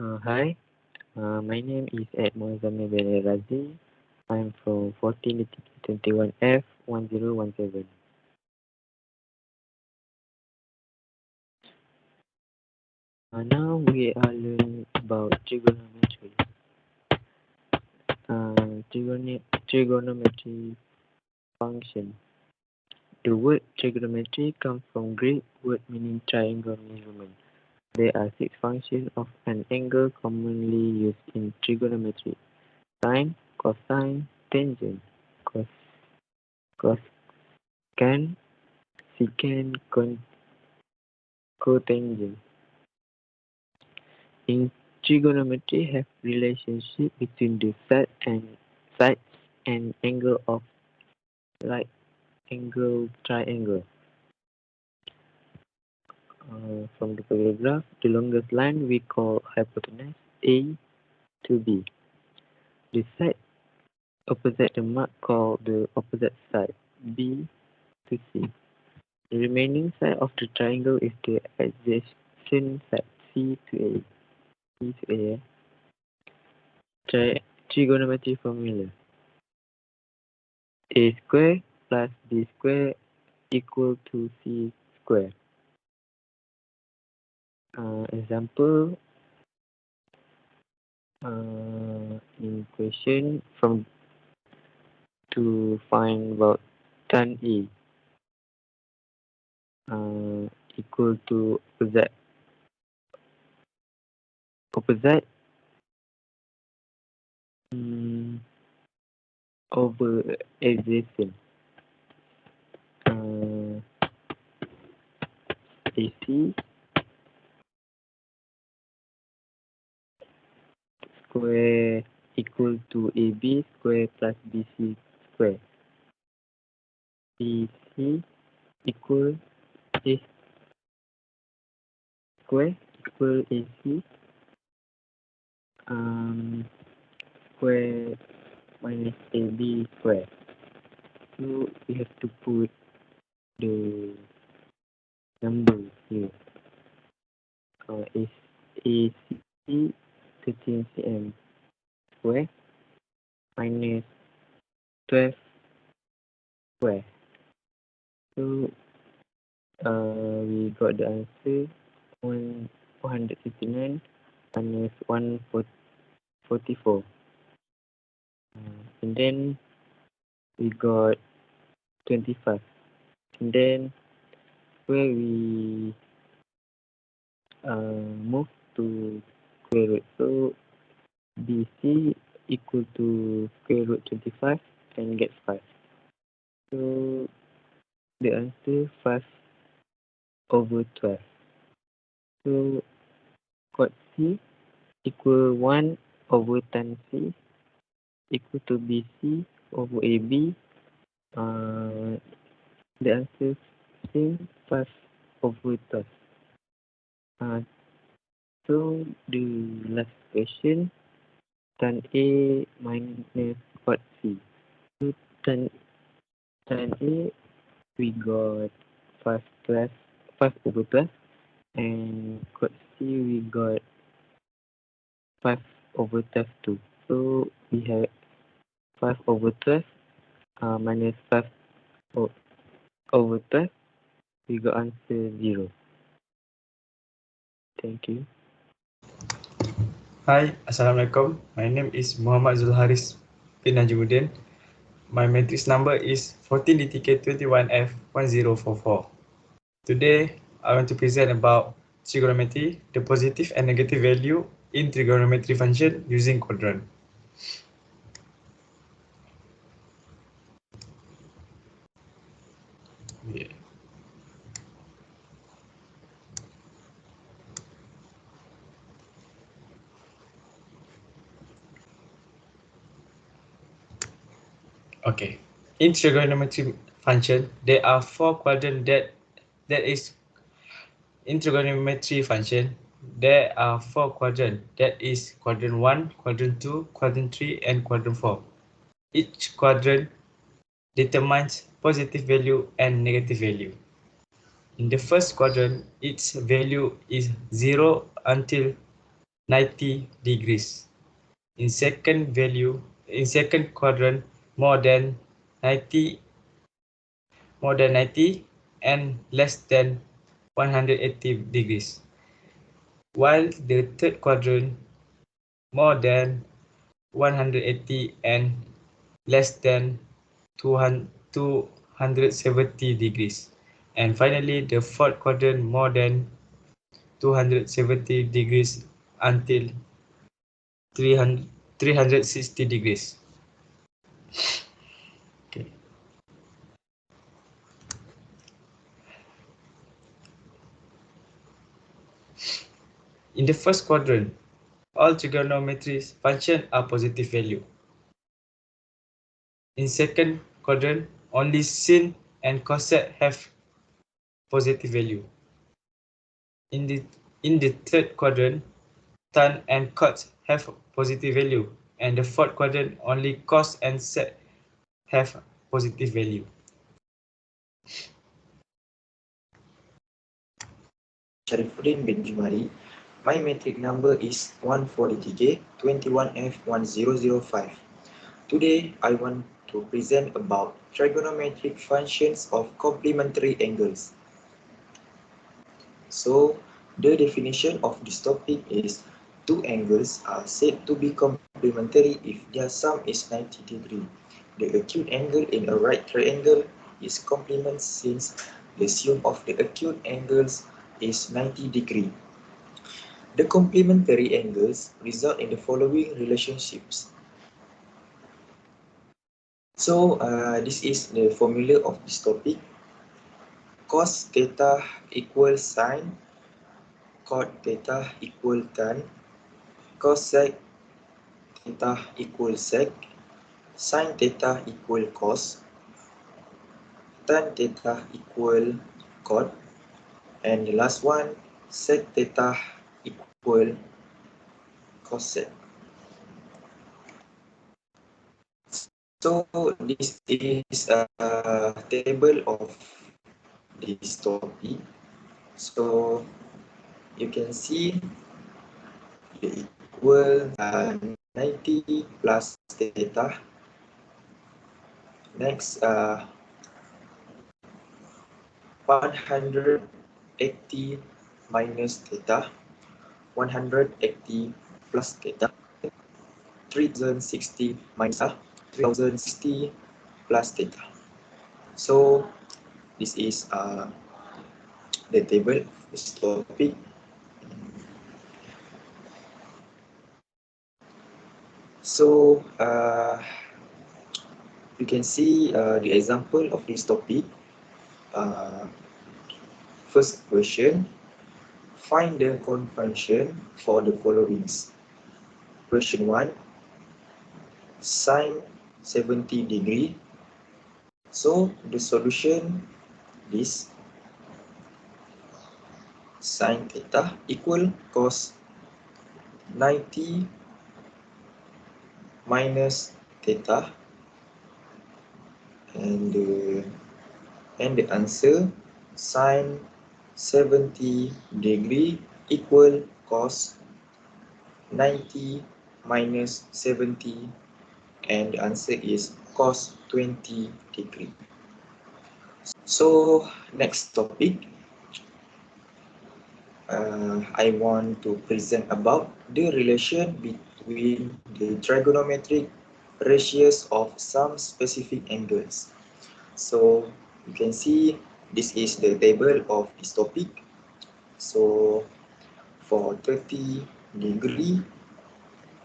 Hi, my name is Ed Moazami Razi. I'm from 14-21F1017. Now we are learning about trigonometry. Trigonometry function. The word trigonometry comes from Greek word meaning triangle measurement. There are six functions of an angle commonly used in trigonometry: sine, cosine, tangent, cos, cosecant, secant, cotangent. In trigonometry, have relationship between the sides and angle of right angle triangle. From the paragraph, the longest line we call hypotenuse A to B. The side opposite the mark called the opposite side B to C. The remaining side of the triangle is the adjacent side C to A. C to A. Trigonometry formula: A square plus B square equal to C square. Example, in question from to find about tan A equal to opposite over adjacent. AC square equal to AB square plus BC square. BC equal A square equal AC square minus AB square. So we have to put the number here. Is AC 13 cm square minus 12 square. So we got the answer 459 minus 144. And then we got 25. And then where we move to square root. So BC equal to square root 25 and get 5. So the answer 5 over 12. So cot C equal 1 over tan C equal to BC over AB. The answer same 5 over 12. So the last question, tan A minus cot C. So tan A we got 5 over 12, and cot C we got 5 over 12 too. So we have 5 over 12 minus 5 over 12. We got answer 0. Thank you. Hi, Assalamualaikum. My name is Muhammad Zulharis bin Najimuddin. My matrix number is 14DTK21F1044. Today, I want to present about trigonometry, the positive and negative value in trigonometry function using quadrant. Yeah. Okay. In trigonometry function, there are four quadrants that is in trigonometry function. There are four quadrants. That is quadrant 1, quadrant 2, quadrant 3, and quadrant 4. Each quadrant determines positive value and negative value. In the first quadrant, its value is 0 until 90 degrees. In second quadrant, more than 90 and less than 180 degrees. While the third quadrant, more than 180 and less than 270 degrees. And finally, the fourth quadrant, more than 270 degrees until 360 degrees. Okay. In the first quadrant, all trigonometry functions are positive value. In second quadrant, only sin and cosec have positive value. In the third quadrant, tan and cot have positive value, and the fourth quadrant, only cos and sec have positive value. Sharifuddin bin Jumari. My metric number is 140J21F1005. Today I want to present about trigonometric functions of complementary angles. So the definition of this topic is two angles are said to be complementary if their sum is 90 degrees. The acute angle in a right triangle is complement since the sum of the acute angles is 90 degrees. The complementary angles result in the following relationships. So this is the formula of this topic. Cos theta equals sine, cot theta equals tan, cosec theta equals sec, sin theta equals cos, tan theta equals cot, and the last one, sec theta equals cosec. So this is a table of this topic. So you can see the equal 90 plus theta. Next 180 minus theta, 180 plus theta, 3060 minus 3060 plus theta. So this is the table of this topic. So you can see the example of this topic. First question, find the convention for the following. Question 1, sine 70 degree. So the solution is sine theta equal cos 90 minus theta, and the answer sine 70 degree equal cos 90 minus 70, and the answer is cos 20 degree. So next topic, I want to present about the relation between the trigonometric ratios of some specific angles. So you can see this is the table of this topic. So for 30 degree,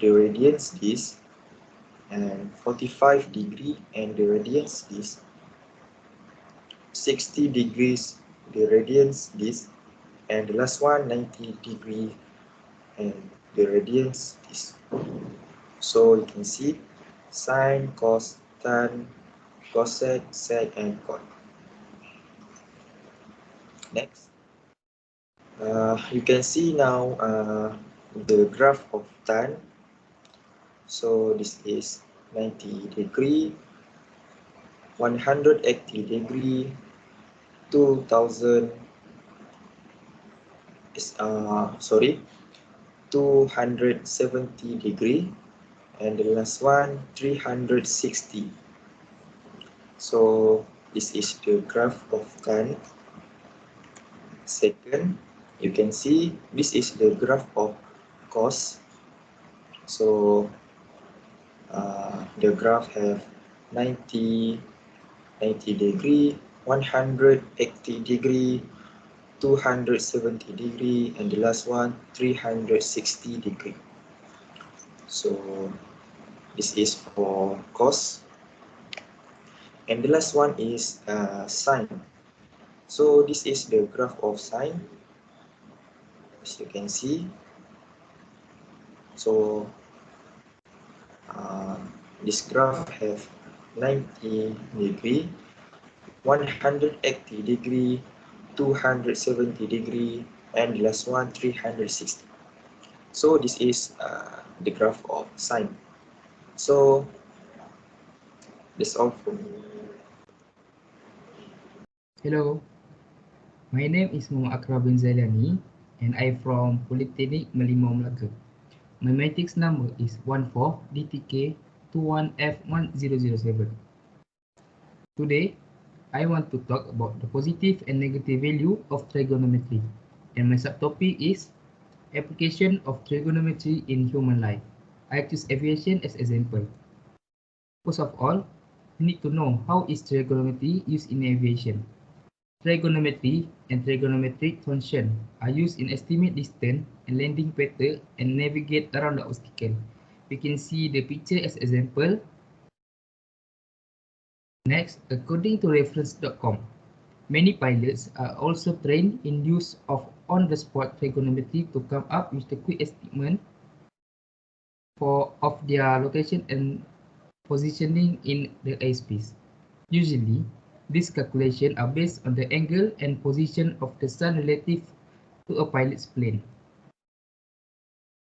the radians is, and 45 degree and the radians is, 60 degrees the radians is, and the last one 90 degree and the radians is. So you can see sine, cos, tan, cosec, sec, and cot. Next, you can see now the graph of tan. So this is 90 degree, 180 degree, 2000 is 270 degree, and the last one 360. So this is the graph of tan. Second, you can see this is the graph of cos. So the graph have 90 degree, 180 degree, 270 degree, and the last one 360 degree. So this is for cos, and the last one is sine. So this is the graph of sine, as you can see. So this graph have 90 degree, 180 degree, 270 degree, and the last one 360. So this is the graph of sine. So that's all for me. Hello, my name is Muhammad Akram bin Zailani and I am from Polytechnic Merlimau Melaka. My matrix number is 14DTK21F1007. Today, I want to talk about the positive and negative value of trigonometry, and my subtopic is application of trigonometry in human life. I choose aviation as example. First of all, we need to know how is trigonometry used in aviation. Trigonometry and trigonometric function are used in estimate distance and landing pattern and navigate around the obstacle. We can see the picture as example. Next, according to reference.com, many pilots are also trained in use of on-the-spot trigonometry to come up with the quick estimate of their location and positioning in the airspace. Usually, these calculations are based on the angle and position of the sun relative to a pilot's plane.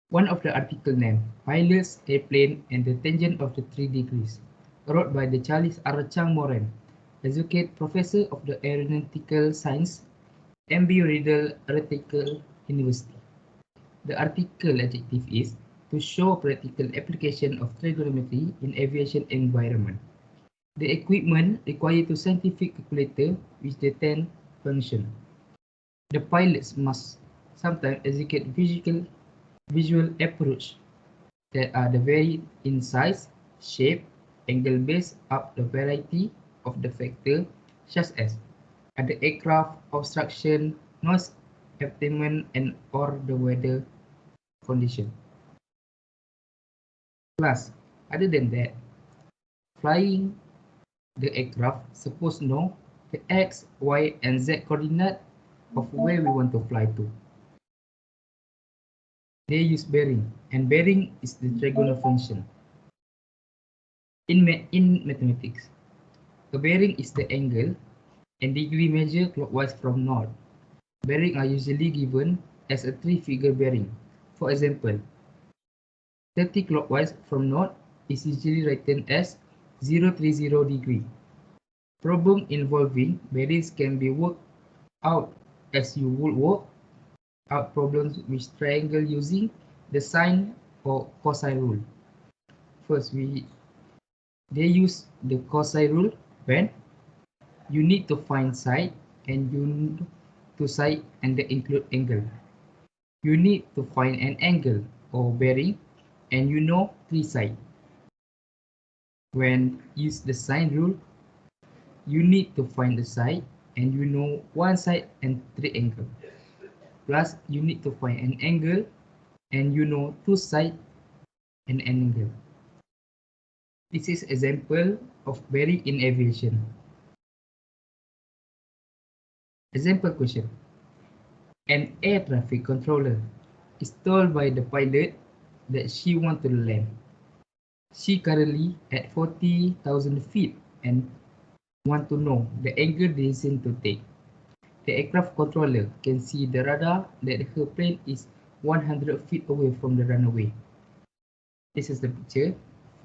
One of the article named Pilot's Airplane and the Tangent of the 3 Degrees, wrote by the Charles R. Chang Moran, Associate Professor of the Aeronautical Science, MB Riddle Aeronautical University. The article objective is to show practical application of trigonometry in aviation environment. The equipment required to scientific calculator with the 10 function. The pilots must sometimes execute visual approach that are the vary in size, shape, angle based up the variety of the factor such as the aircraft, obstruction, noise abatement, and or the weather condition. Plus, other than that, flying the aircraft supposed to know the x, y, and z coordinate of where we want to fly to. They use bearing, and bearing is the trigonometric function. In mathematics, a bearing is the angle and degree measure clockwise from north. Bearing are usually given as a three-figure bearing. For example, 30 clockwise from north is usually written as 030 degree. Problem involving bearings can be worked out as you would work out problems with triangle using the sine or cosine rule. First, they use the cosine rule when you need to find side and you need to side and they include angle. You need to find an angle or bearing and you know three sides. When use the sine rule, you need to find the side and you know one side and three angle. Plus, you need to find an angle and you know two sides and an angle. This is example of bearing in aviation. Example question. An air traffic controller is told by the pilot that she wants to land. She currently at 40,000 feet and want to know the angle decision to take. The aircraft controller can see the radar that her plane is 100 feet away from the runway. This is the picture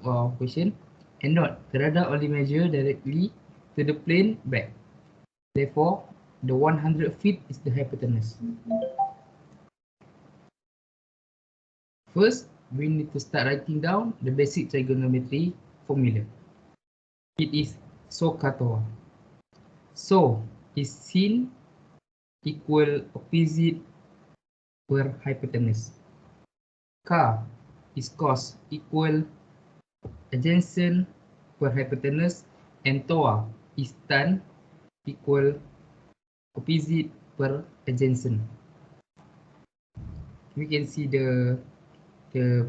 for question. And note, the radar only measure directly to the plane back. Therefore, the 100 feet is the hypotenuse. First, we need to start writing down the basic trigonometry formula. It is SOHCAHTOA. So is sin equal opposite per hypotenuse. Ka is cos equal adjacent per hypotenuse, and toa is tan equal opposite per adjacent. We can see the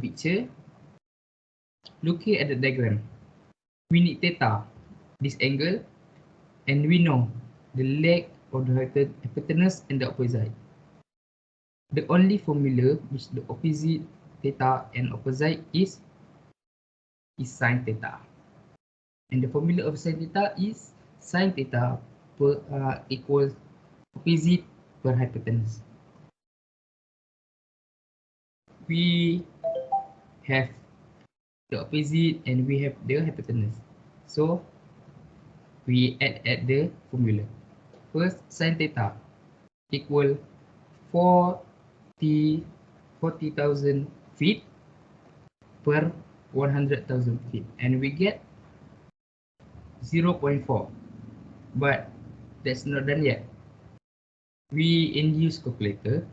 picture. Looking at the diagram, we need theta, this angle, and we know the leg of the hypotenuse and the opposite. The only formula which the opposite theta and opposite is sine theta. And the formula of sine theta is sine theta per, equals opposite per hypotenuse. We have the opposite and we have the hypotenuse. So we add the formula. First, sine theta equal 40,000 feet per 100,000 feet, and we get 0.4. But that's not done yet. We induce calculator.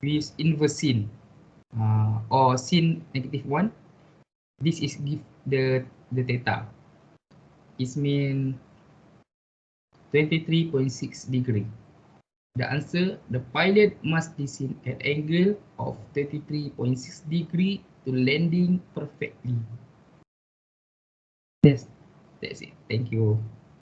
We use inverse sin or sin -1. This is give the theta. It means 23.6 degree. The answer, the pilot must descend at angle of 33.6 degree to landing perfectly. That's it. Thank you.